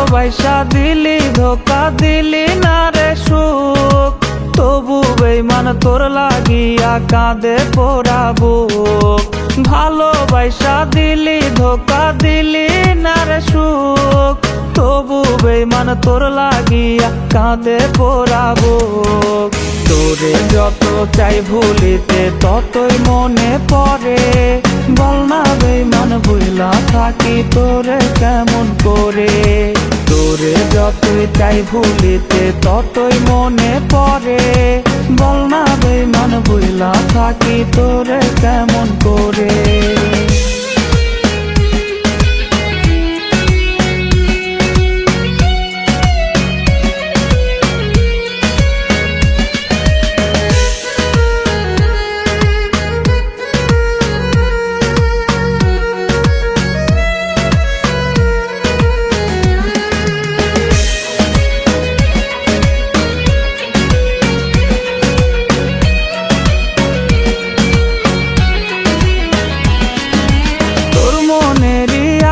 ভালোবাসা দিলি ধোকা দিলি না রে সুখ, তবু বেঈমান তোর লাগিয়া কাঁদে পোড়া বুক। ভালোবাসা দিলি ধোকা দিলি না রে সুখ, তবু বেঈমান তোর লাগিয়া কাঁদে পোড়া বুক। তোরে যত চাই ভুলিতে ততই মনে পড়ে, বল না বেঈমান ভুলা থাকি তোরে কেমন করে। তোরে যতই চাই ভুলিতে ততই মনে পড়ে, বল না বেঈমান ভুলা থাকি তোরে কেমন করে।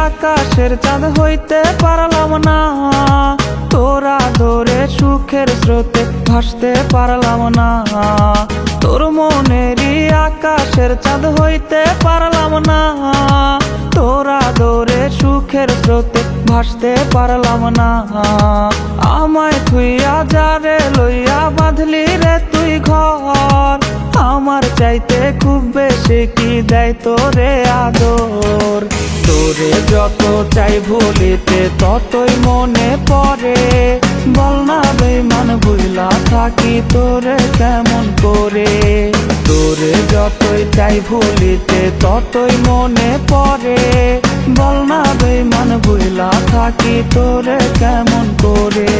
আকাশের চাঁদ হইতে পারলাম না, তোরা ধরে সুখের স্রোতে ভাসতে পারলাম না। তোর মনেরই আকাশের চাঁদ হইতে পারলাম না, তোরা ধরে সুখের স্রোতে ভাসতে পারলাম না। আমায় থুইয়া যারে লইয়া বাঁধলি রে তুই ঘর, আমার চাইতে খুব বেশি কি দেয় তোরে আদর। তোরে যত চাই ভুলিতে ততই মনে পড়ে, বল না বেঈমান ভুলা থাকি তোরে কেমন করে। তোরে যতই চাই ভুলিতে ততই মনে পড়ে, বল না বেঈমান ভুলা থাকি তোরে কেমন করে।